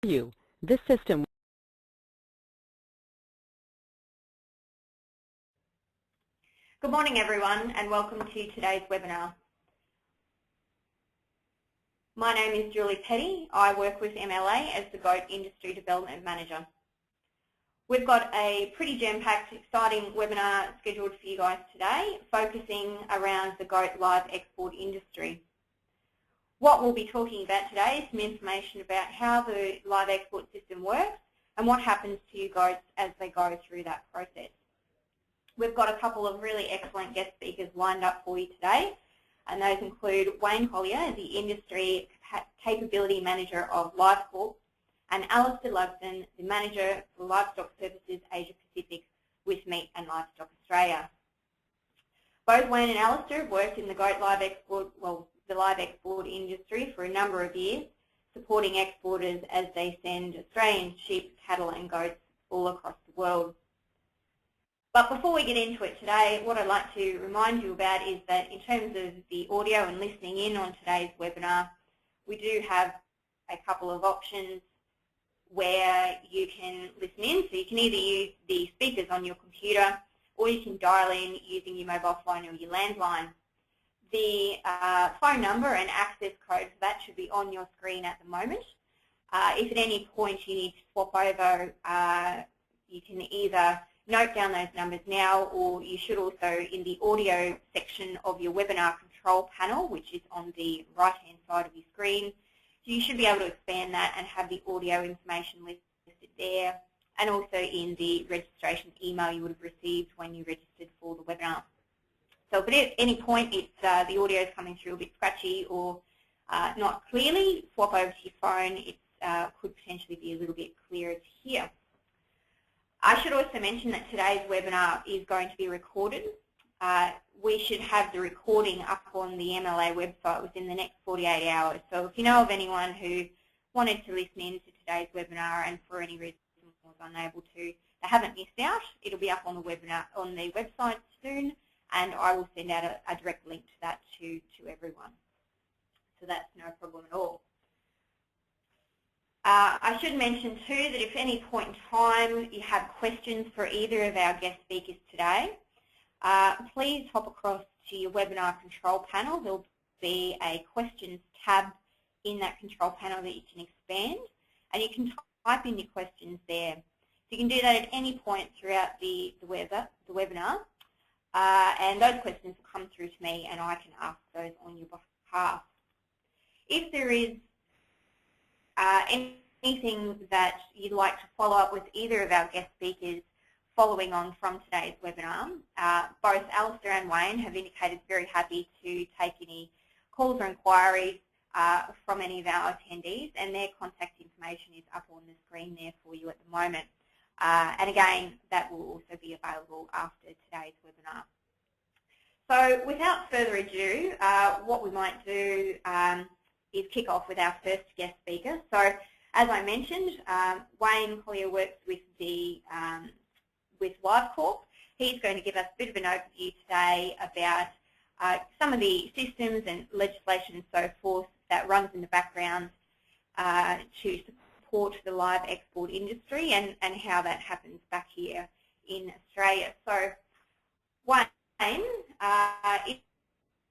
you. This system. Good morning everyone and welcome to today's webinar. My name is Julie Petty. I work with MLA as the Goat Industry Development Manager. We've got a pretty jam-packed, exciting webinar scheduled for you guys today, focusing around the goat live export industry. What we'll be talking about today is some information about how the live export system works and what happens to you goats as they go through that process. We've got a couple of really excellent guest speakers lined up for you today, and those include Wayne Collier, the Industry Capability Manager of LiveCorp, and Allister Lugsdin, the Manager for Livestock Services Asia Pacific with Meat and Livestock Australia. Both Wayne and Allister have worked in the goat live export, the live export industry for a number of years, supporting exporters as they send Australian sheep, cattle and goats all across the world. But before we get into it today, what I'd like to remind you about is that in terms of the audio and listening in on today's webinar, we do have a couple of options where you can listen in. So you can either use the speakers on your computer or you can dial in using your mobile phone or your landline. The phone number and access code for that should be on your screen at the moment. If at any point you need to swap over, you can either note down those numbers now, or you should also, in the audio section of your webinar control panel, which is on the right-hand side of your screen, you should be able to expand that and have the audio information listed there, and also in the registration email you would have received when you registered for the webinar. So if at any point it's, the audio is coming through a bit scratchy or not clearly, swap over to your phone. It could potentially be a little bit clearer to hear. I should also mention that today's webinar is going to be recorded. We should have the recording up on the MLA website within the next 48 hours. So if you know of anyone who wanted to listen in to today's webinar and for any reason was unable to, they haven't missed out. It'll be up on the webinar on the website soon, and I will send out a direct link to that to everyone. So that's no problem at all. I should mention too that if at any point in time you have questions for either of our guest speakers today, please hop across to your webinar control panel. There'll be a questions tab in that control panel that you can expand, and you can type in your questions there. So you can do that at any point throughout the webinar, and those questions will come through to me and I can ask those on your behalf. If there is anything that you'd like to follow up with either of our guest speakers following on from today's webinar, both Allister and Wayne have indicated very happy to take any calls or inquiries from any of our attendees, and their contact information is up on the screen there for you at the moment. And again, that will also be available after today's webinar. So without further ado, what we might do is kick off with our first guest speaker. So as I mentioned, Wayne Collier works with LiveCorp. He's going to give us a bit of an overview today about some of the systems and legislation and so forth that runs in the background to support the live export industry and how that happens back here in Australia. So Wayne,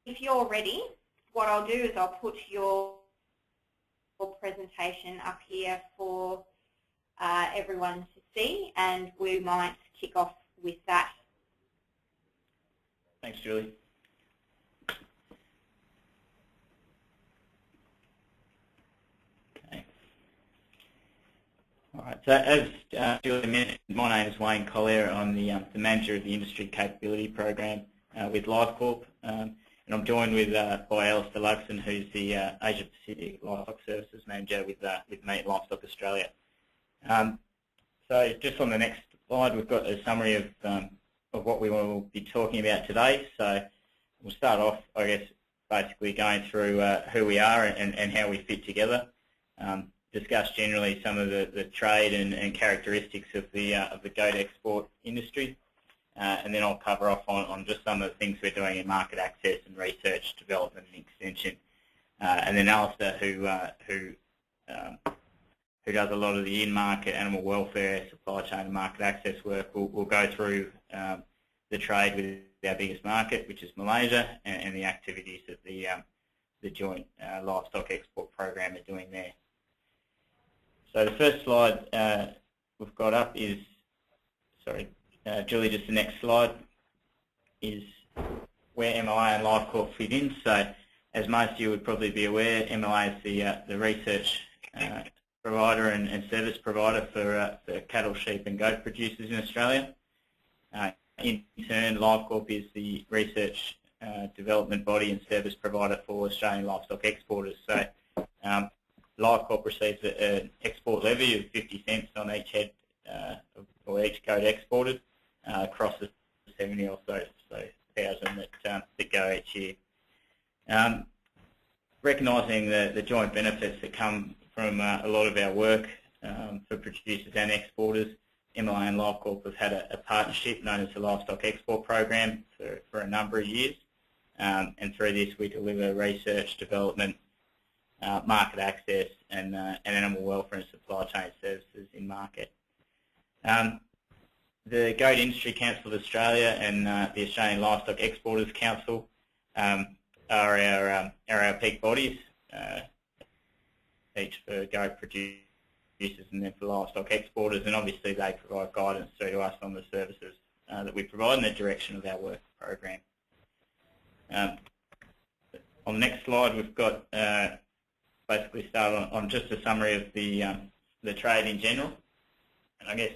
if you're ready, what I'll do is I'll put your presentation up here for everyone to see, and we might kick off with that. Thanks, Julie. Okay. All right. So as Julie mentioned, my name is Wayne Collier. I'm the manager of the Industry Capability Program with LiveCorp. And I'm joined by Allister Lugsdin, who's the Asia Pacific Livestock Services Manager with Meat and Livestock Australia. So just on the next slide, we've got a summary of what we will be talking about today. So we'll start off, I guess, basically going through who we are and how we fit together. Discuss generally some of the trade and characteristics of the goat export industry. And then I'll cover off on just some of the things we're doing in market access and research, development and extension. And then Allister, who who does a lot of the in-market animal welfare, supply chain and market access work, will go through the trade with our biggest market, which is Malaysia, and the activities that the joint livestock export program are doing there. So the first slide we've got up is, sorry, Julie, just the next slide, is where MLA and LiveCorp fit in. So as most of you would probably be aware, MLA is the research provider and service provider for cattle, sheep and goat producers in Australia. In turn, LiveCorp is the research development body and service provider for Australian livestock exporters. So LiveCorp receives an export levy of 50 cents on each head or each goat exported across the 70 or so thousand that go each year. Recognising the joint benefits that come from a lot of our work for producers and exporters, MLA and LiveCorp have had a partnership known as the Livestock Export Program for a number of years, and through this we deliver research, development, market access and animal welfare and supply chain services in market. The Goat Industry Council of Australia and the Australian Livestock Exporters Council are our peak bodies, each for goat producers and then for livestock exporters, and obviously they provide guidance through to us on the services that we provide and the direction of our work program. On the next slide, we've got basically started on just a summary of the trade in general, and I guess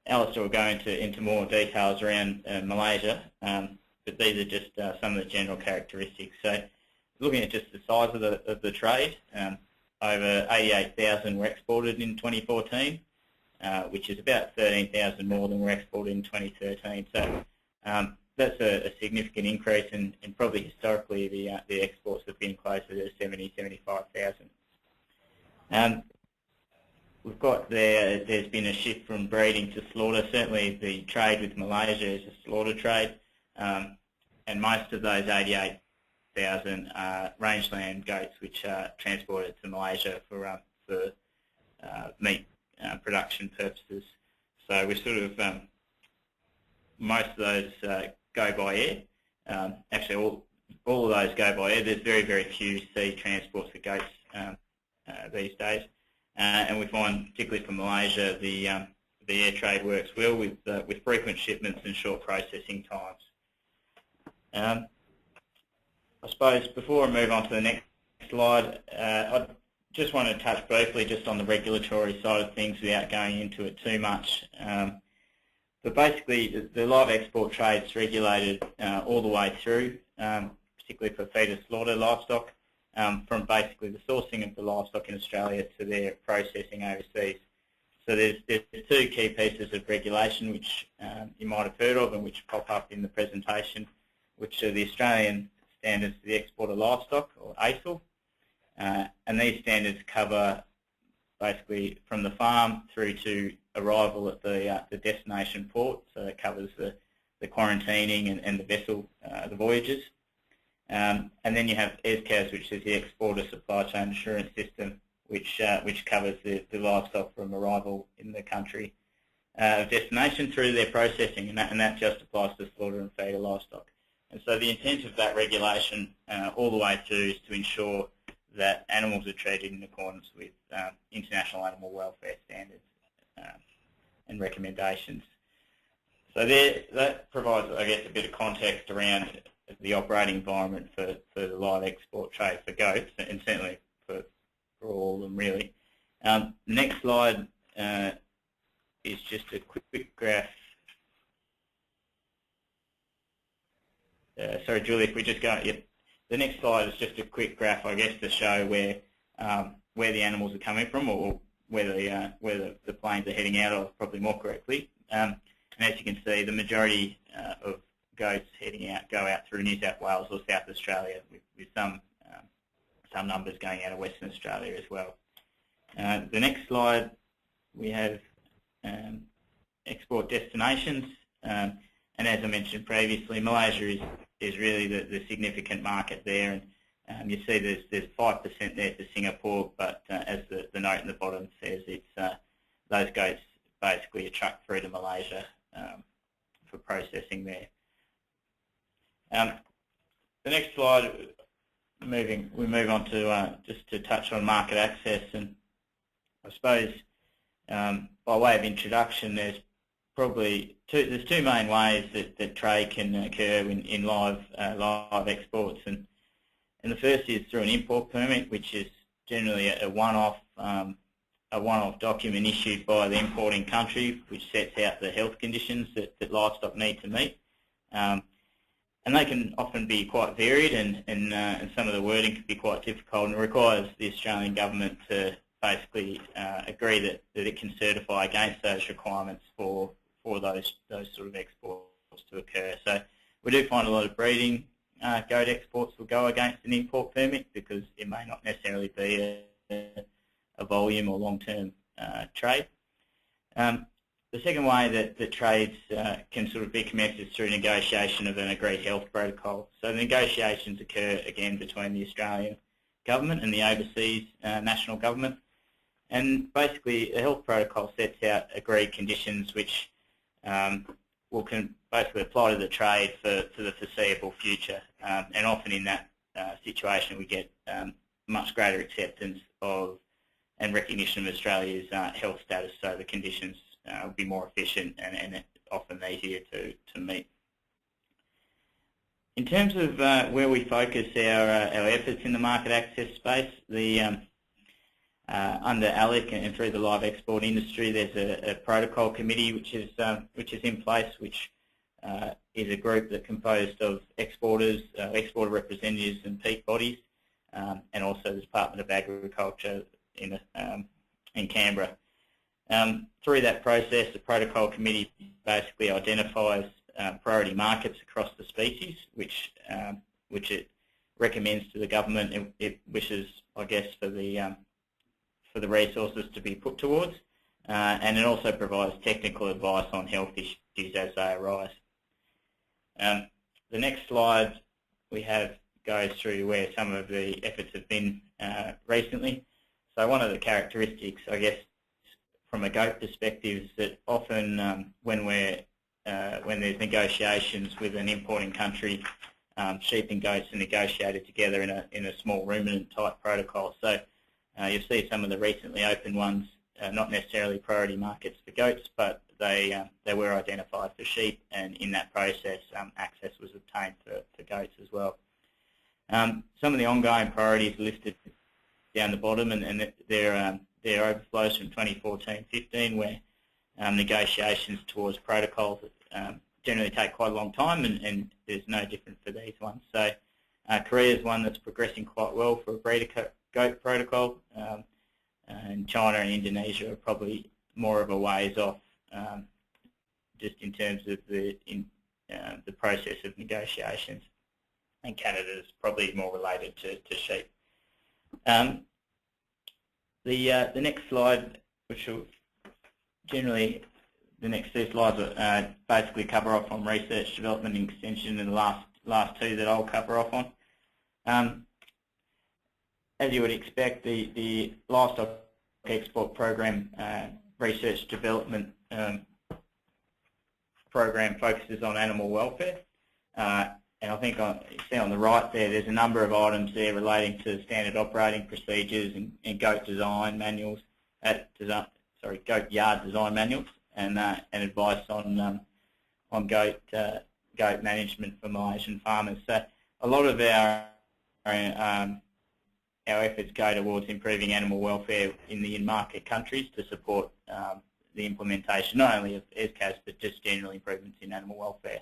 Allister will go into more details around Malaysia, but these are just some of the general characteristics. So looking at just the size of the trade, over 88,000 were exported in 2014, which is about 13,000 more than were exported in 2013. So that's a significant increase, and probably historically the exports have been closer to 75,000. We've got there's been a shift from breeding to slaughter. Certainly the trade with Malaysia is a slaughter trade, and most of those 88,000 are rangeland goats which are transported to Malaysia for meat production purposes. So we sort of, most of those go by air. Actually all of those go by air. There's very, very few sea transports for goats these days. And we find, particularly for Malaysia, the air trade works well with frequent shipments and short processing times. I suppose before I move on to the next slide, I just want to touch briefly just on the regulatory side of things without going into it too much. But basically, the live export trade is regulated all the way through, particularly for feeder slaughter livestock, from basically the sourcing of the livestock in Australia to their processing overseas. So there's two key pieces of regulation which you might have heard of and which pop up in the presentation, which are the Australian Standards for the Export of Livestock, or ASIL, and these standards cover basically from the farm through to arrival at the destination port. So it covers the quarantining and the vessel, the voyages. And then you have ESCAS, which is the Exporter Supply Chain Assurance System, which covers the livestock from arrival in the country of destination through their processing, and that just applies to slaughter and feeder livestock. And so the intent of that regulation all the way through is to ensure that animals are treated in accordance with international animal welfare standards and recommendations. So that provides, I guess, a bit of context around the operating environment for the live export trade for goats, and certainly for all of them really. Next slide is just a quick graph. Sorry, Julie, if we just go, yep. The next slide is just a quick graph, I guess, to show where the animals are coming from, or where the planes are heading out of, probably more correctly. And as you can see, the majority of goats go out through New South Wales or South Australia, with some numbers going out of Western Australia as well. The next slide, we have export destinations, and as I mentioned previously, Malaysia is really the significant market there, You see there's 5% there for Singapore, but as the note in the bottom says, it's those goats basically are trucked through to Malaysia for processing there. The next slide, we move on to just to touch on market access, and I suppose by way of introduction, there's probably two main ways that trade can occur in live exports, and the first is through an import permit, which is generally a one-off document issued by the importing country, which sets out the health conditions that livestock need to meet. And they can often be quite varied, and some of the wording can be quite difficult, and it requires the Australian government to basically agree that it can certify against those requirements for those sort of exports to occur. So we do find a lot of breeding goat exports will go against an import permit because it may not necessarily be a volume or long-term trade. The second way that trades can sort of be commenced is through negotiation of an agreed health protocol. So the negotiations occur again between the Australian government and the overseas national government, and basically a health protocol sets out agreed conditions which can basically apply to the trade for the foreseeable future, and often in that situation we get much greater acceptance of and recognition of Australia's health status, so the conditions will be more efficient and often easier to meet. In terms of where we focus our efforts in the market access space, under ALIC and through the live export industry, there's a protocol committee which is in place, which is a group that composed of exporters, exporter representatives, and peak bodies, and also the Department of Agriculture in Canberra. Through that process, the protocol committee basically identifies priority markets across the species, which it recommends to the government it wishes, I guess, for the resources to be put towards, and it also provides technical advice on health issues as they arise. The next slide we have goes through where some of the efforts have been recently. So one of the characteristics, I guess, from a goat perspective, is that often when there's negotiations with an importing country, sheep and goats are negotiated together in a small ruminant type protocol. So you'll see some of the recently opened ones, not necessarily priority markets for goats, but they were identified for sheep, and in that process access was obtained for goats as well. Some of the ongoing priorities listed down the bottom, and they're overflows from 2014-15, where negotiations towards protocols generally take quite a long time, and there's no different for these ones. So Korea is one that's progressing quite well for a breeder goat protocol, and China and Indonesia are probably more of a ways off, just in terms of the process of negotiations, and Canada is probably more related to sheep. The next slide, which will generally, the next two slides basically cover off on research, development and extension, and the last two that I'll cover off on. As you would expect, the livestock export program research development program focuses on animal welfare. And I think you see on the right there's a number of items there relating to standard operating procedures and goat design manuals, goat yard design manuals, and advice on goat management for Malaysian farmers. So a lot of our efforts go towards improving animal welfare in the in-market countries to support the implementation not only of ESCAS but just general improvements in animal welfare.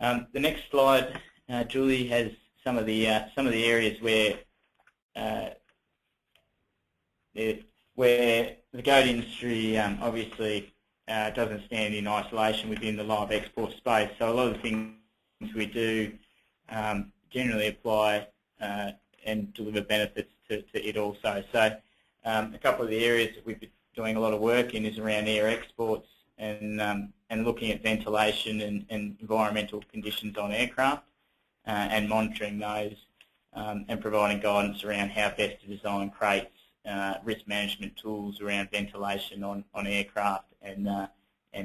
The next slide, Julie, has some of the areas where the goat industry obviously doesn't stand in isolation within the live export space. So a lot of the things we do generally apply and deliver benefits to it also. So a couple of the areas that we've been doing a lot of work in is around air exports and looking at ventilation and environmental conditions on aircraft and monitoring those and providing guidance around how best to design crates, risk management tools around ventilation on aircraft, and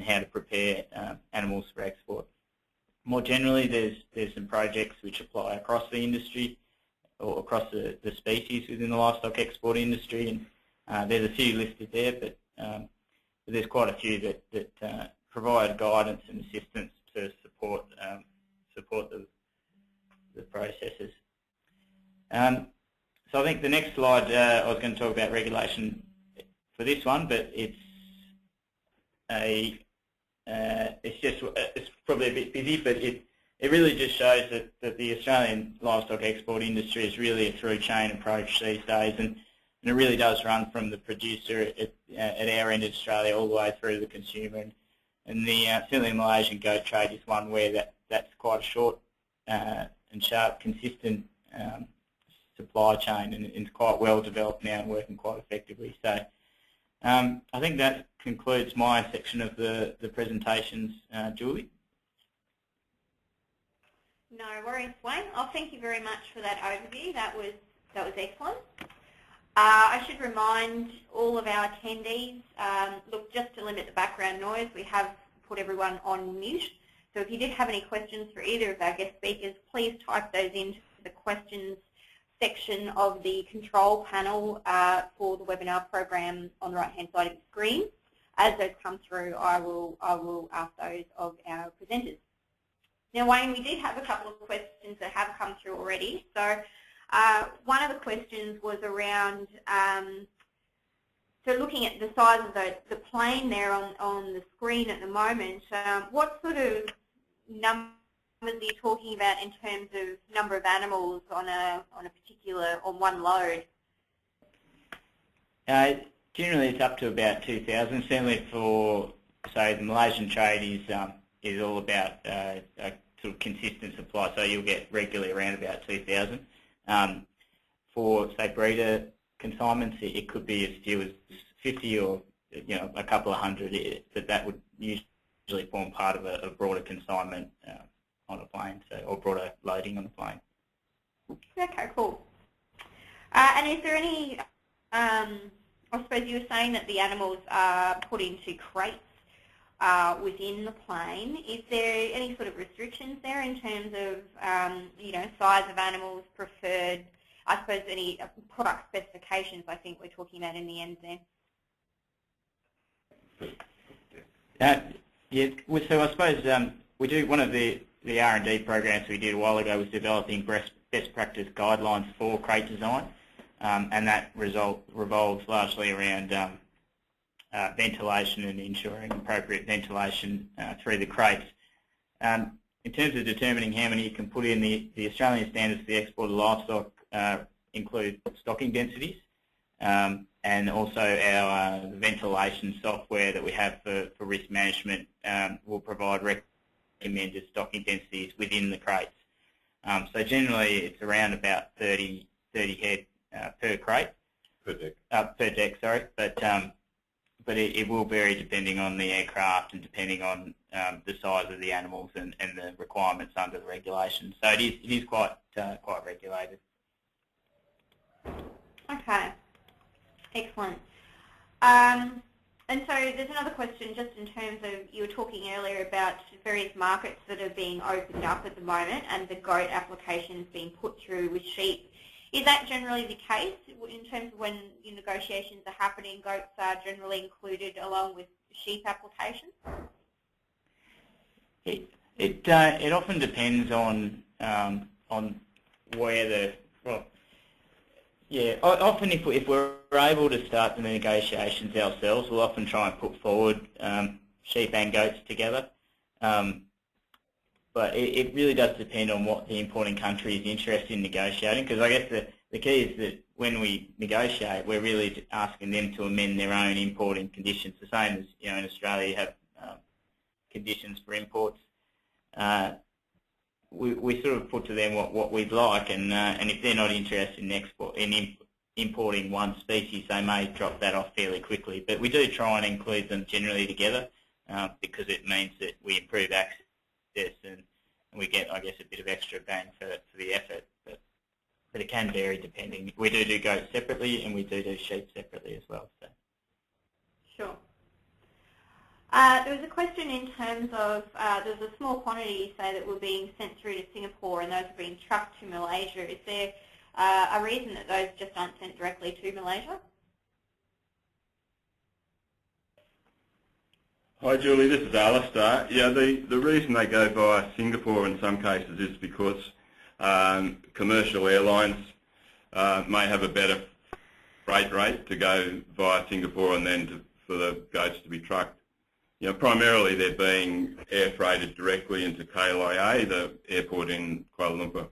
how to prepare animals for export. More generally, there's some projects which apply across the industry or across the species within the livestock export industry, and there's a few listed there, but there's quite a few that provide guidance and assistance to support the processes. So I think the next slide, I was going to talk about regulation for this one, but it's probably a bit busy, but it really just shows that the Australian livestock export industry is really a through chain approach these days, and it really does run from the producer at our end of Australia all the way through to the consumer. And certainly the Malaysian goat trade is one where that's quite a short and sharp, consistent supply chain, and it's quite well developed now and working quite effectively. So I think that concludes my section of the presentations, Julie. No worries, Wayne. Thank you very much for that overview. That was excellent. I should remind all of our attendees, look, just to limit the background noise, we have put everyone on mute. So if you did have any questions for either of our guest speakers, please type those into the questions section of the control panel for the webinar program on the right-hand side of the screen. As those come through, I will ask those of our presenters. Now, Wayne, we did have a couple of questions that have come through already. So one of the questions was around, so looking at the size of the plane there on the screen at the moment, what sort of numbers are you talking about in terms of number of animals on one load? Generally, it's up to about 2,000. Certainly for, say, the Malaysian trade is all about a sort of consistent supply, so you'll get regularly around about 2,000. For, say, breeder consignments, it could be as few as 50 or a couple of hundred, but that would usually form part of a broader consignment on a plane, or broader loading on the plane. Okay, cool. And is there any, I suppose you were saying that the animals are put into crates within the plane. Is there any sort of restrictions there in terms of, size of animals preferred? I suppose any product specifications, I think we're talking about in the end there. Yeah, so I suppose we do, one of the R&D programs we did a while ago was developing best practice guidelines for crate design, and that revolves largely around ventilation and ensuring appropriate ventilation through the crates. In terms of determining how many you can put in, the Australian standards for the export of livestock include stocking densities, and also our ventilation software that we have for risk management will provide recommended stocking densities within the crates. So generally it's around about 30 head per crate. Per deck. Per deck, sorry. But it will vary depending on the aircraft and depending on the size of the animals and the requirements under the regulations. So it is quite regulated. Okay, excellent. And so there's another question just in terms of, you were talking earlier about various markets that are being opened up at the moment and the goat applications being put through with sheep. Is that generally the case in terms of when negotiations are happening, goats are generally included along with sheep applications? It often depends on where often if we're able to start the negotiations ourselves, we'll often try and put forward sheep and goats together. But it really does depend on what the importing country is interested in negotiating, because I guess the key is that when we negotiate, we're really asking them to amend their own importing conditions, the same as in Australia you have conditions for imports. We sort of put to them what we'd like, and if they're not interested in importing one species, they may drop that off fairly quickly. But we do try and include them generally together because it means that we improve access and we get, I guess, a bit of extra bang for the effort. But but it can vary depending. We do goats separately, and we do sheep separately as well. So. Sure. There was a question in terms of, there's a small quantity, say, that were being sent through to Singapore and those are being trucked to Malaysia. Is there a reason that those just aren't sent directly to Malaysia? Hi Julie, this is Allister. Yeah, the reason they go via Singapore in some cases is because commercial airlines may have a better freight rate to go via Singapore and then for the goats to be trucked. You know, primarily they're being air freighted directly into KLIA, the airport in Kuala Lumpur.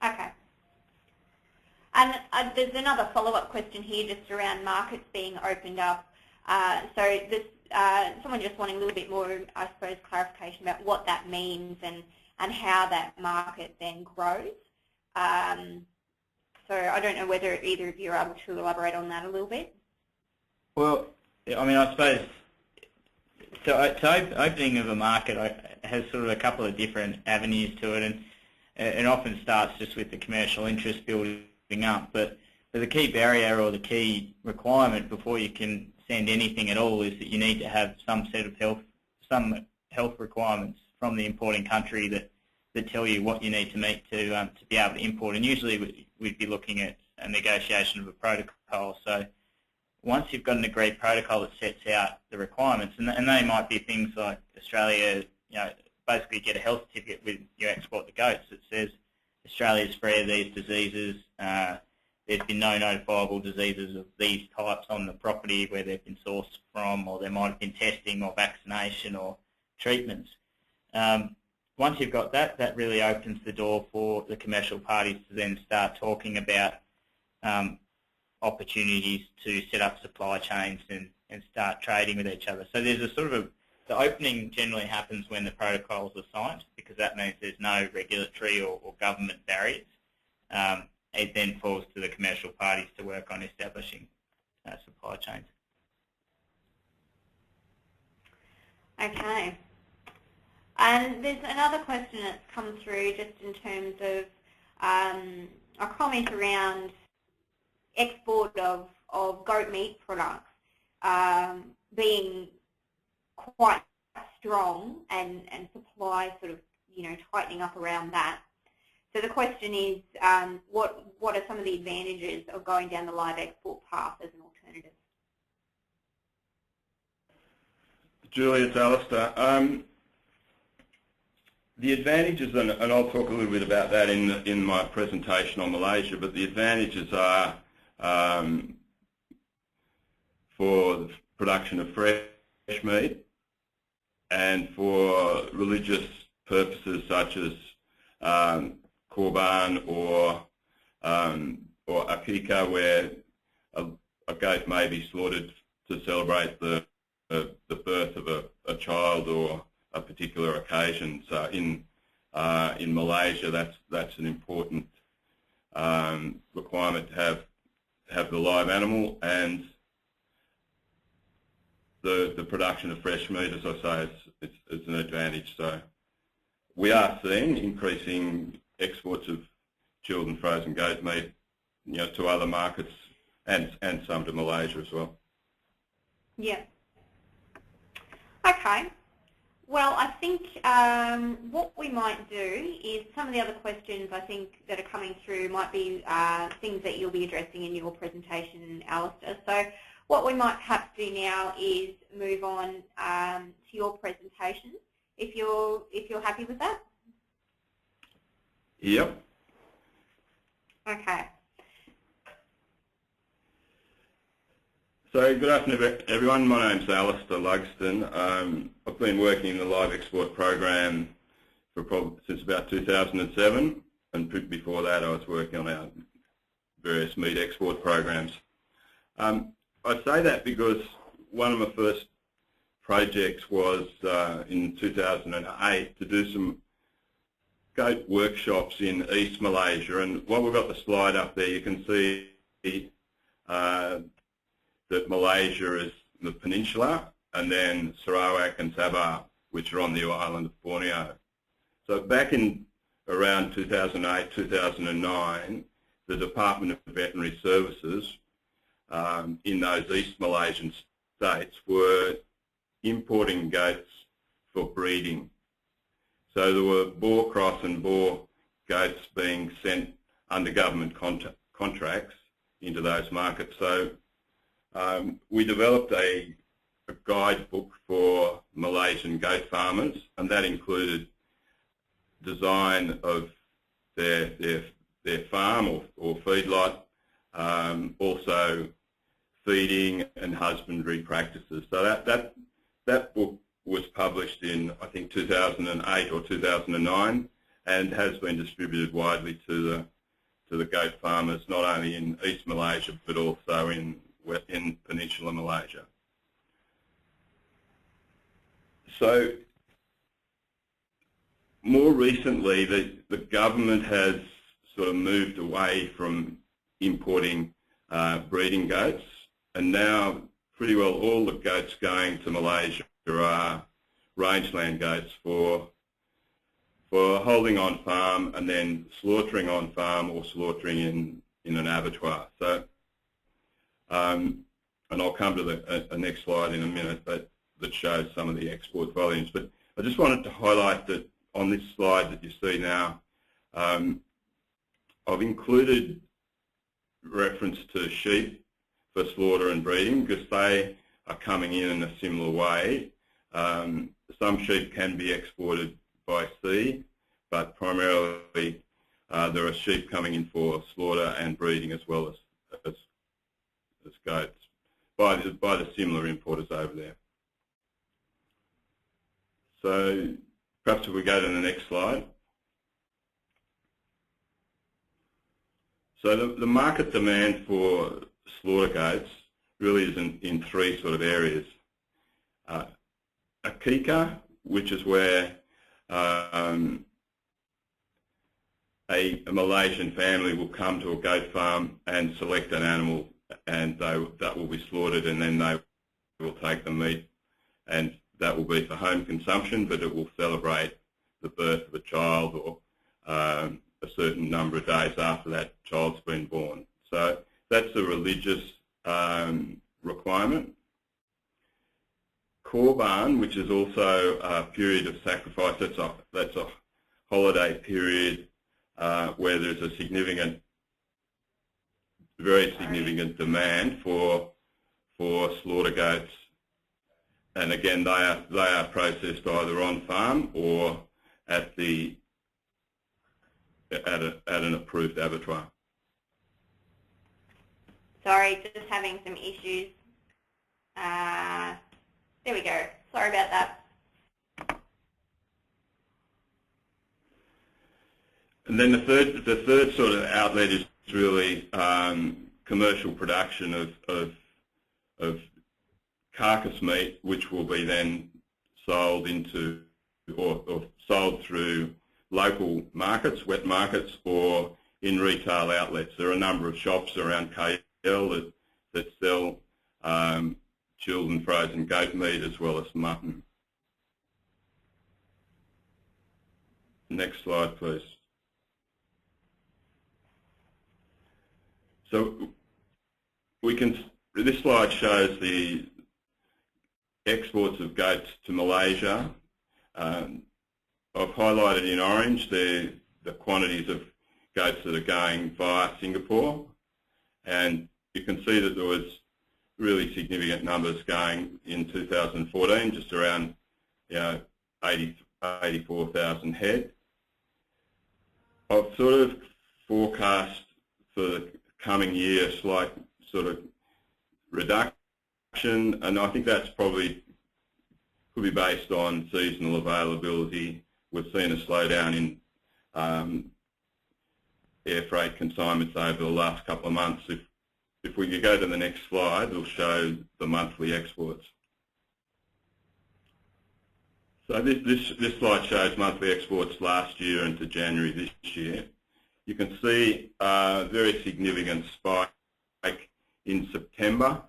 Okay. And there's another follow-up question here just around markets being opened up. So this, someone just wanting a little bit more, I suppose, clarification about what that means and how that market then grows. So I don't know whether either of you are able to elaborate on that a little bit. Well, I mean, I suppose, so opening of a market has sort of a couple of different avenues to it, and it often starts just with the commercial interest building up, but the key barrier or the key requirement before you can send anything at all is that you need to have some set of health requirements from the importing country that tell you what you need to meet to be able to import, and usually we'd be looking at a negotiation of a protocol. So once you've got an agreed protocol that sets out the requirements, and they might be things like Australia, you know, basically get a health certificate with you export the goats that says Australia's free of these diseases, there's been no notifiable diseases of these types on the property where they've been sourced from, or there might have been testing or vaccination or treatments. Once you've got that, that really opens the door for the commercial parties to then start talking about opportunities to set up supply chains and start trading with each other. So there's a sort of the opening generally happens when the protocols are signed, because that means there's no regulatory or government barriers. It then falls to the commercial parties to work on establishing supply chains. Okay. And there's another question that's come through just in terms of a comment around export of goat meat products being quite strong and supply sort of, you know, tightening up around that. So the question is, what are some of the advantages of going down the live export path as an alternative? Julie, it's Allister. The advantages, and I'll talk a little bit about that in my presentation on Malaysia, but the advantages are for the production of fresh meat and for religious purposes such as Korban or Akika, where a goat may be slaughtered to celebrate the birth of a child or a particular occasion. So in Malaysia, that's an important requirement to have the live animal, and the production of fresh meat, as I say, it's an advantage. So we are seeing increasing exports of chilled and frozen goat meat, you know, to other markets and some to Malaysia as well. Yeah. Okay. Well, I think what we might do is some of the other questions I think that are coming through might be things that you'll be addressing in your presentation, Allister. So what we might perhaps do now is move on to your presentation, if you're happy with that. Yep. Okay. So good afternoon, everyone. My name's Allister Lugsdin. I've been working in the live export program since about 2007, and before that I was working on our various meat export programs. I say that because one of my first projects was in 2008 to do some goat workshops in East Malaysia, and while we've got the slide up there, you can see that Malaysia is the peninsula, and then Sarawak and Sabah, which are on the island of Borneo. So back in around 2008, 2009, the Department of Veterinary Services in those East Malaysian states were importing goats for breeding. So there were boar cross and boar goats being sent under government contracts into those markets. So we developed a guidebook for Malaysian goat farmers, and that included design of their farm or feedlot, also feeding and husbandry practices. So that book was published in, I think, 2008 or 2009, and has been distributed widely to the goat farmers, not only in East Malaysia but also in Peninsular Malaysia. So more recently, the government has sort of moved away from importing breeding goats, and now pretty well all the goats going to Malaysia are rangeland goats for holding on farm and then slaughtering on farm or slaughtering in an abattoir. So, and I'll come to the next slide in a minute that shows some of the export volumes. But I just wanted to highlight that on this slide that you see now, I've included reference to sheep for slaughter and breeding because they are coming in a similar way. Some sheep can be exported by sea, but primarily there are sheep coming in for slaughter and breeding as well as goats by the similar importers over there. So perhaps if we go to the next slide. So the market demand for slaughter goats really is in three sort of areas. Akika, which is where a Malaysian family will come to a goat farm and select an animal, and that will be slaughtered, and then they will take the meat, and that will be for home consumption, but it will celebrate the birth of a child or a certain number of days after that child's been born. So that's a religious requirement. Korban, which is also a period of sacrifice, that's a holiday period where there's a very significant demand for slaughter goats, and again they are processed either on farm or at an approved abattoir. Sorry, just having some issues. There we go. Sorry about that. And then the third sort of outlet is really commercial production of carcass meat, which will be then sold into or sold through local markets, wet markets, or in retail outlets. There are a number of shops around KL that sell chilled and frozen goat meat as well as mutton. Next slide, please. So this slide shows the exports of goats to Malaysia. I've highlighted in orange the quantities of goats that are going via Singapore, and you can see that there was really significant numbers going in 2014, just around 84,000 head. I've sort of forecast for the coming year a slight sort of reduction, and I think that's probably could be based on seasonal availability. We've seen a slowdown in air freight consignments over the last couple of months. If we could go to the next slide, it'll show the monthly exports. So this slide shows monthly exports last year into January this year. You can see a very significant spike in September,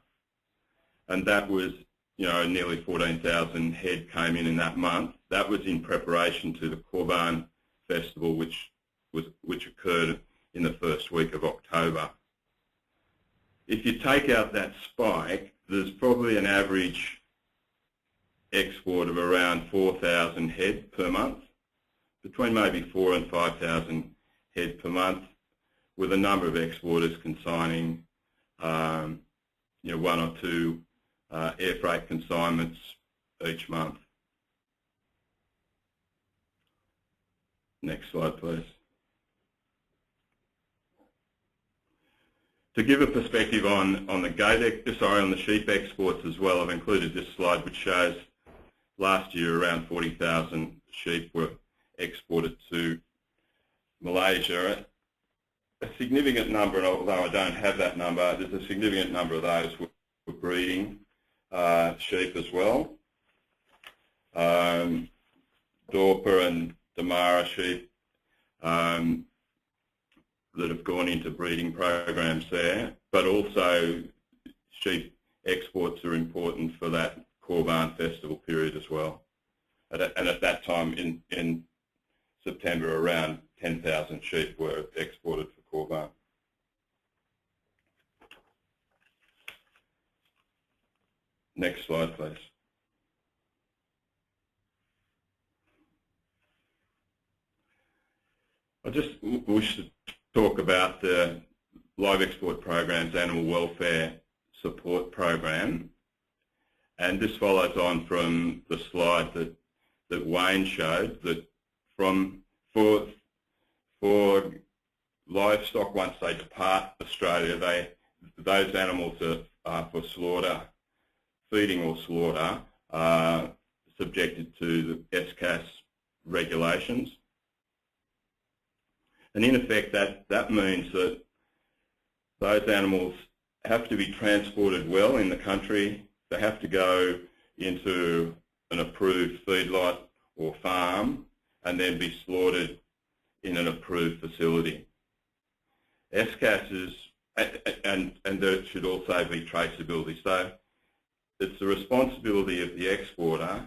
and that was nearly 14,000 head came in that month. That was in preparation to the Korban festival, which occurred in the first week of October. If you take out that spike, there's probably an average export of around 4,000 head per month, between maybe 4,000 and 5,000 head per month, with a number of exporters consigning one or two air freight consignments each month. Next slide, please. To give a perspective on the sheep exports as well, I've included this slide which shows last year around 40,000 sheep were exported to Malaysia. A significant number, and although I don't have that number, there's a significant number of those were breeding sheep as well. Dorper and Damara sheep that have gone into breeding programs there, but also sheep exports are important for that Korban festival period as well. And at that time in September, around 10,000 sheep were exported for Korban. Next slide, please. I just wish to talk about the Live Export Program's Animal Welfare Support Program. And this follows on from the slide that Wayne showed, that for livestock, once they depart Australia, those animals are for slaughter, feeding or slaughter, are subjected to the SCAS regulations. And in effect, that means that those animals have to be transported well in the country. They have to go into an approved feedlot or farm and then be slaughtered in an approved facility. SCAS is, and there should also be traceability. So it's the responsibility of the exporter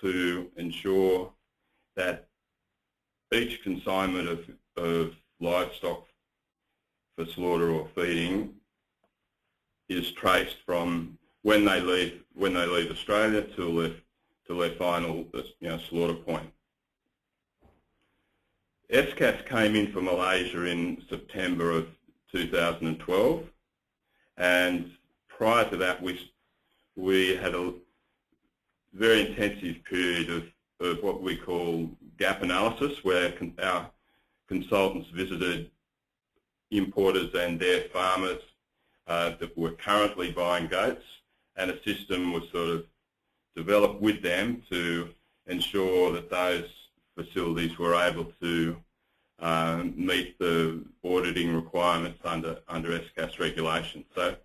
to ensure that each consignment of livestock for slaughter or feeding is traced from when they leave Australia to their final slaughter point. SCAS came in for Malaysia in September of 2012, and prior to that we had a very intensive period of what we call gap analysis, where our consultants visited importers and their farmers that were currently buying goats, and a system was sort of developed with them to ensure that those facilities were able to meet the auditing requirements under SCAS regulations. So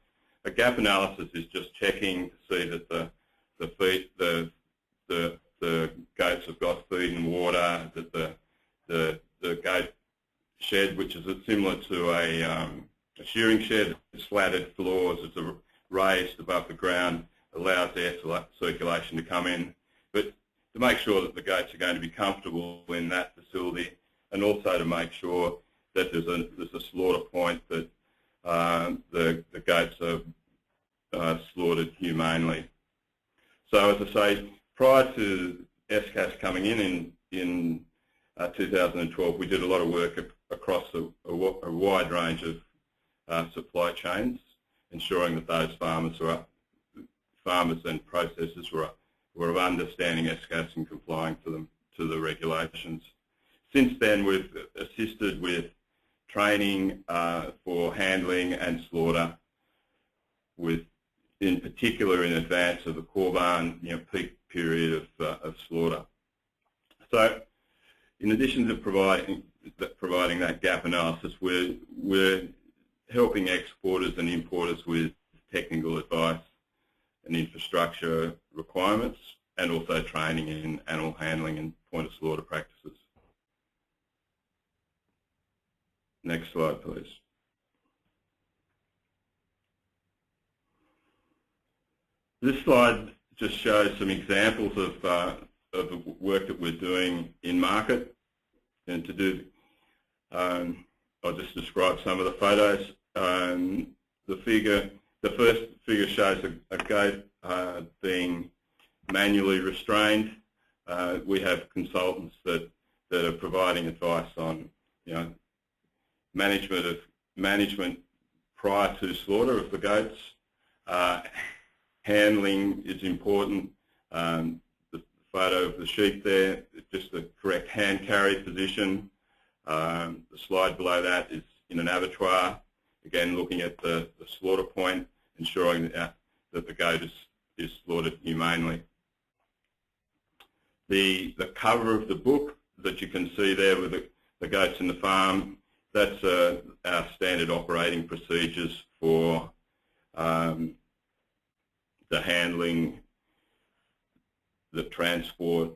a gap analysis is just checking to see that the goats have got food and water, that the goat shed, which is similar to a shearing shed, slatted floors, it's raised above the ground, allows air circulation to come in, but to make sure that the goats are going to be comfortable in that facility, and also to make sure that there's a slaughter point that the goats are slaughtered humanely. So as I say, prior to SCAS coming in 2012, we did a lot of work across a wide range of supply chains, ensuring that those farmers and processors were understanding SCAS and complying to the regulations. Since then, we've assisted with training for handling and slaughter, in particular in advance of the Korban peak period of slaughter. So, in addition to providing that gap analysis, we're helping exporters and importers with technical advice and infrastructure requirements, and also training in animal handling and point of slaughter practices. Next slide, please. This slide just shows some examples of the work that we're doing in market. And to do, I'll just describe some of the photos. The first figure shows a goat being manually restrained. We have consultants that are providing advice on, management prior to slaughter of the goats. Handling is important. The photo of the sheep there, just the correct hand carry position. The slide below that is in an abattoir. Again, looking at the slaughter point, ensuring that the goat is slaughtered humanely. The cover of the book that you can see there with the goats in the farm, that's our standard operating procedures for the handling, the transport,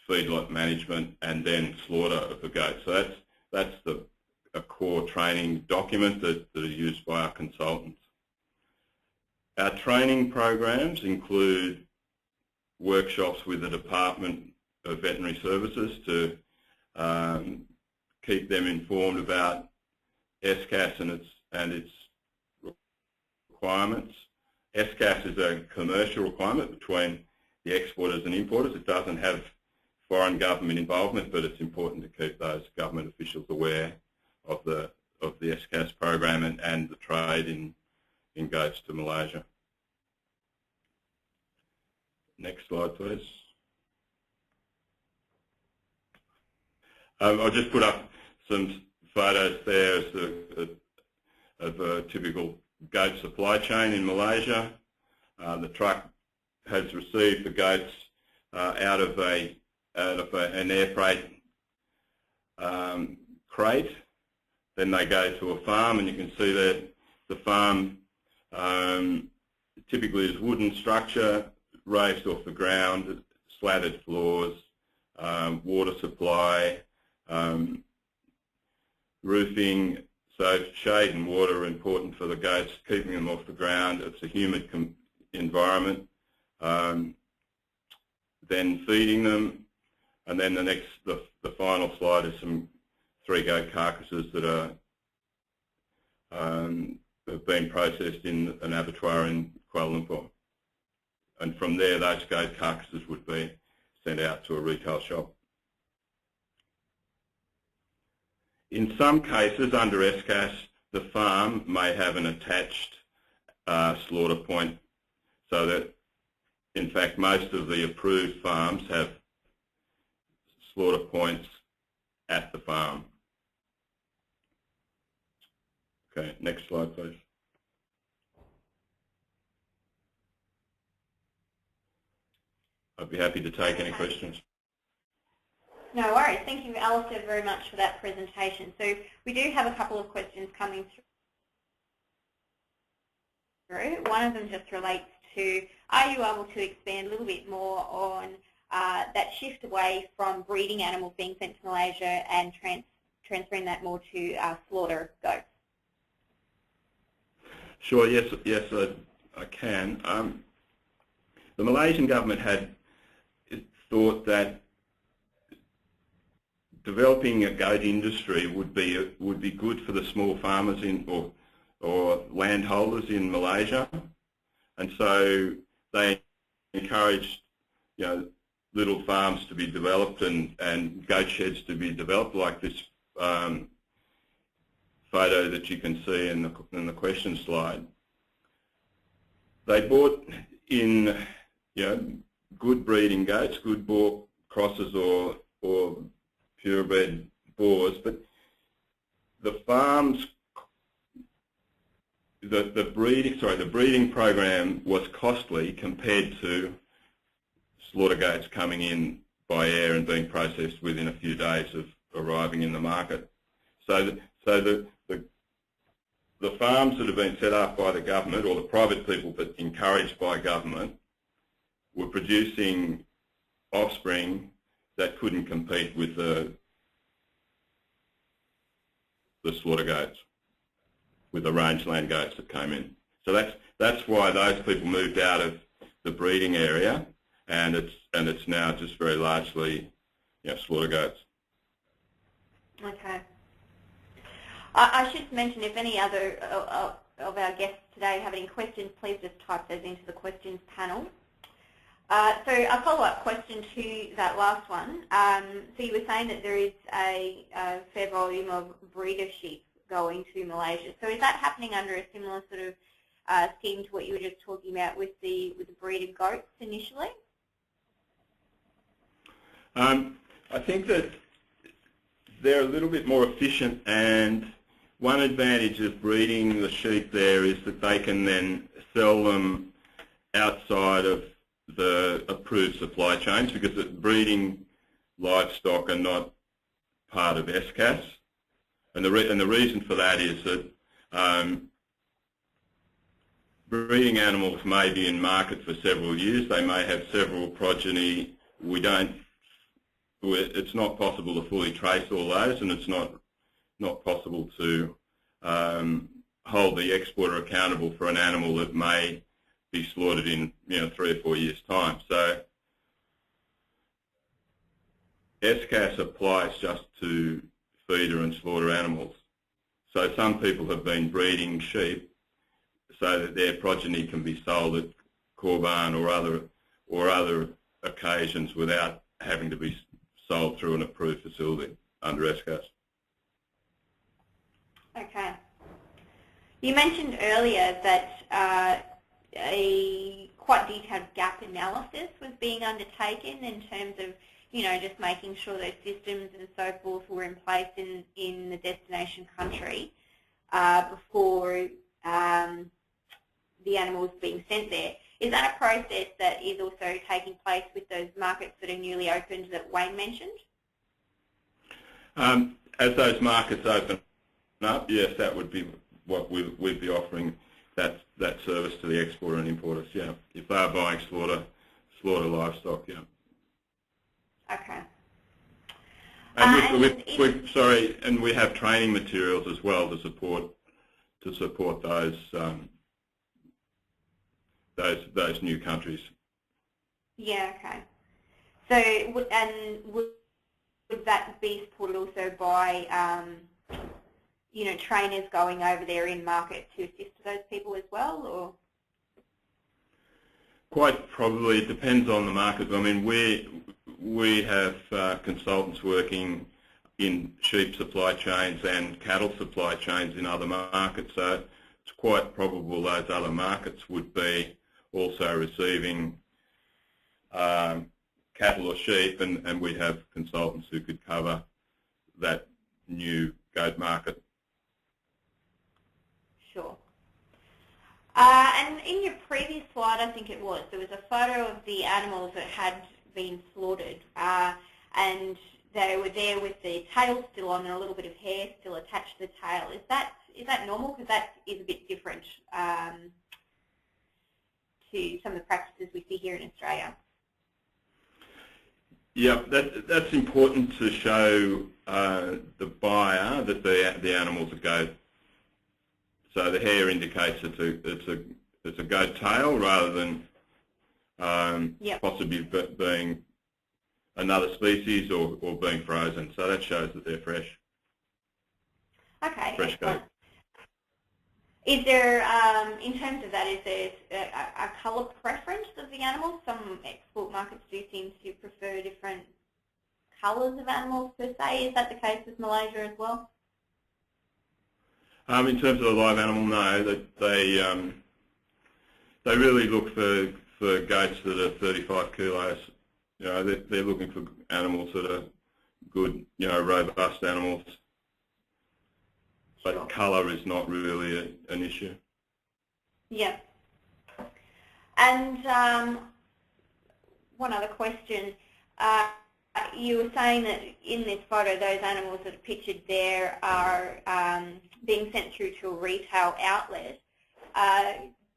feedlot management, and then slaughter of the goat. So that's a core training document that is used by our consultants. Our training programs include workshops with the Department of Veterinary Services to keep them informed about SCAS and its requirements. SCAS is a commercial requirement between the exporters and importers. It doesn't have foreign government involvement, but it's important to keep those government officials aware of the SCAS program and the trade in goats to Malaysia. Next slide, please. I'll just put up some photos there of a typical goat supply chain in Malaysia. The truck has received the goats out of an air freight crate. Then they go to a farm, and you can see that the farm typically is wooden structure, raised off the ground, slatted floors, water supply, roofing. So shade and water are important for the goats, keeping them off the ground. It's a humid environment. Then feeding them, and then the final slide is some 3 goat carcasses that have been processed in an abattoir in Kuala Lumpur. And from there, those goat carcasses would be sent out to a retail shop. In some cases, under SCAS, the farm may have an attached slaughter point, so that, in fact, most of the approved farms have slaughter points at the farm. Okay, next slide, please. I'd be happy to take any questions. No worries. Thank you, Alistair, very much for that presentation. So we do have a couple of questions coming through. One of them just relates to, are you able to expand a little bit more on that shift away from breeding animals being sent to Malaysia and transferring that more to slaughter goats? Sure, yes, I can. The Malaysian government had thought that developing a goat industry would be good for the small farmers or landholders in Malaysia, and so they encouraged little farms to be developed and goat sheds to be developed, like this photo that you can see in the question slide. They brought in good breeding goats, good boar crosses or purebred boars, but the farms, the breeding program was costly compared to slaughter goats coming in by air and being processed within a few days of arriving in the market. So the farms that have been set up by the government, or the private people but encouraged by government, were producing offspring that couldn't compete with the slaughter goats, with the rangeland goats that came in. So that's why those people moved out of the breeding area, and it's now just very largely slaughter goats. Okay. I should mention, if any other of our guests today have any questions, please just type those into the questions panel. So a follow-up question to that last one. So you were saying that there is a fair volume of breeder sheep going to Malaysia. So is that happening under a similar sort of scheme to what you were just talking about with the breeder goats initially? I think that they're a little bit more efficient, and one advantage of breeding the sheep there is that they can then sell them outside of the approved supply chains, because breeding livestock are not part of SCAS. And the reason for that is that breeding animals may be in market for several years. They may have several progeny. It's not possible to fully trace all those, and it's not possible to hold the exporter accountable for an animal that may be slaughtered in 3 or 4 years' time. So SCAS applies just to feeder and slaughter animals. So some people have been breeding sheep so that their progeny can be sold at Korban or other occasions without having to be sold through an approved facility under SCAS. Okay. You mentioned earlier that a quite detailed gap analysis was being undertaken in terms of, just making sure those systems and so forth were in place in the destination country before the animals being sent there. Is that a process that is also taking place with those markets that are newly opened that Wayne mentioned? As those markets open up, yes, that would be what we'd be offering, that service to the exporter and importers, yeah. If they are buying slaughter livestock, yeah. Okay. And we have training materials as well to support those new countries. Yeah. Okay. So, would that be supported also by trainers going over there in market to assist those people as well, or? Quite probably. It depends on the market. I mean, we have consultants working in sheep supply chains and cattle supply chains in other markets, so it's quite probable those other markets would be also receiving cattle or sheep, and we have consultants who could cover that new goat market. Sure. And in your previous slide, I think it was, there was a photo of the animals that had been slaughtered, and they were there with the tail still on and a little bit of hair still attached to the tail. Is that normal? Because that is a bit different to some of the practices we see here in Australia. Yeah, that's important to show the buyer that the animal's a goat. So the hair indicates it's a goat tail rather than possibly being another species or being frozen. So that shows that they're fresh. Okay. Fresh goat. Is there, in terms of that, is there a colour preference of the animals? Some export markets do seem to prefer different colours of animals per se. Is that the case with Malaysia as well? In terms of a live animal, no. They really look for goats that are 35 kilos. They're looking for animals that are good, robust animals. But sure. Colour is not really an issue. Yeah. And one other question. You were saying that in this photo, those animals that are pictured there are being sent through to a retail outlet.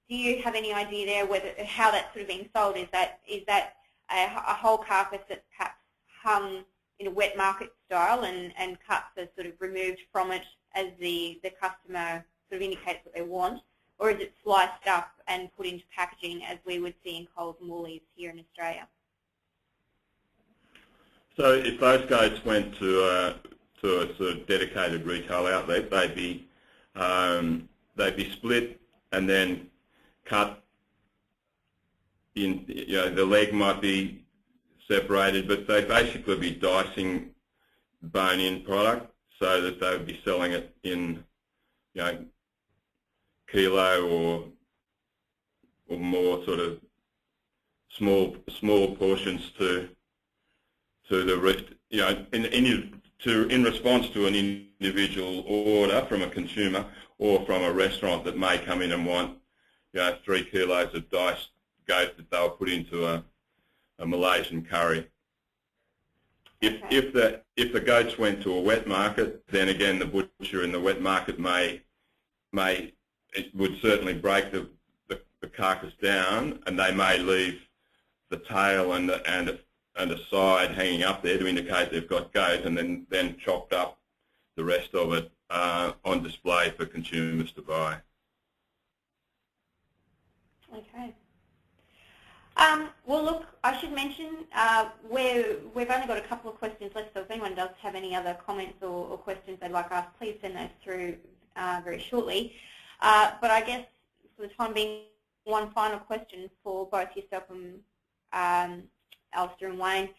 Do you have any idea there how that's sort of being sold? Is that a whole carcass that's perhaps hung in a wet market style and cuts are sort of removed from it as the customer sort of indicates what they want, or is it sliced up and put into packaging as we would see in Coles and Woolies here in Australia? So if those goats went to to a sort of dedicated retail outlet. They'd be split and then cut in. The leg might be separated, but they'd basically be dicing bone-in product so that they would be selling it in, kilo or more sort of small portions to the rest, in response to an individual order from a consumer or from a restaurant that may come in and want 3 kilos of diced goat that they'll put into a Malaysian curry. If the goats went to a wet market, then again the butcher in the wet market would certainly break the carcass down, and they may leave the tail and a side hanging up there to indicate they've got goat, and then chopped up the rest of it on display for consumers to buy. Okay. Well, look, I should mention we've only got a couple of questions left, so if anyone does have any other comments or questions they'd like asked, please send those through very shortly. But I guess for the time being, one final question for both yourself and Allister and Wayne.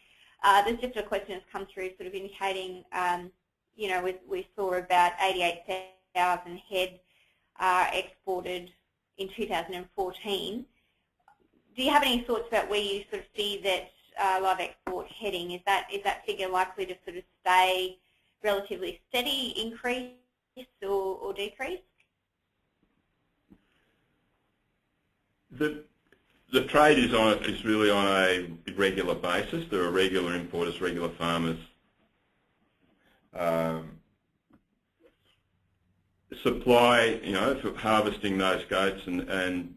There's just a question that's come through sort of indicating, we saw about 88,000 head exported in 2014. Do you have any thoughts about where you sort of see that live export heading? Is that figure likely to sort of stay relatively steady, increase or decrease? The trade is really on a regular basis. There are regular importers, regular farmers. Supply, for harvesting those goats, and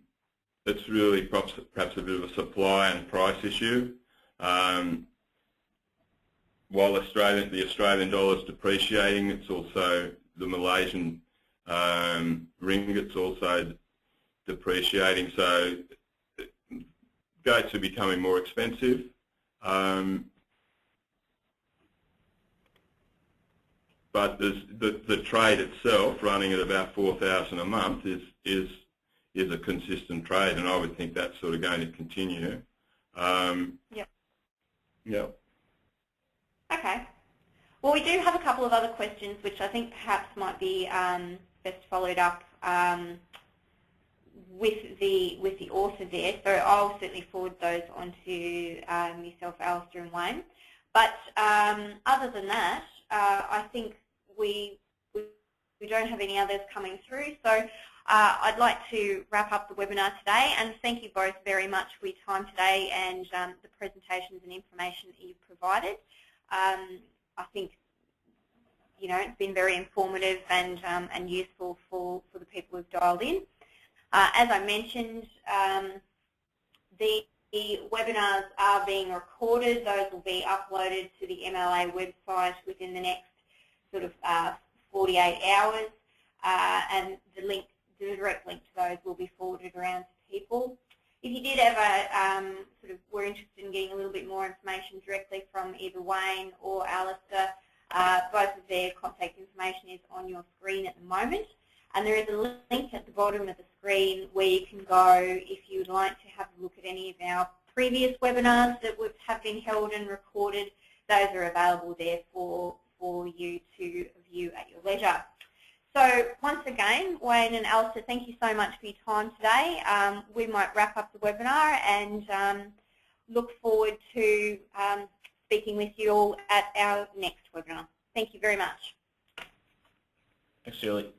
it's really perhaps a bit of a supply and price issue. While the Australian dollar is depreciating, it's also the Malaysian ringgit's also depreciating. So goats are becoming more expensive. But the trade itself, running at about 4,000 a month, is a consistent trade, and I would think that's sort of going to continue. Yep. Yep. Okay. Well, we do have a couple of other questions which I think perhaps might be best followed up with the author there. So I'll certainly forward those on to yourself, Allister and Wayne. But other than that, I think we don't have any others coming through. So I'd like to wrap up the webinar today, and thank you both very much for your time today and the presentations and information that you've provided. I think it's been very informative and useful for the people who've dialed in. As I mentioned, the webinars are being recorded. Those will be uploaded to the MLA website within the next sort of 48 hours, and the direct link to those will be forwarded around to people. If you did ever were interested in getting a little bit more information directly from either Wayne or Allister, both of their contact information is on your screen at the moment. And there is a link at the bottom of the screen where you can go if you'd like to have a look at any of our previous webinars that have been held and recorded. Those are available there for you to view at your leisure. So once again, Wayne and Allister, thank you so much for your time today. We might wrap up the webinar and look forward to speaking with you all at our next webinar. Thank you very much. Thanks, Julie.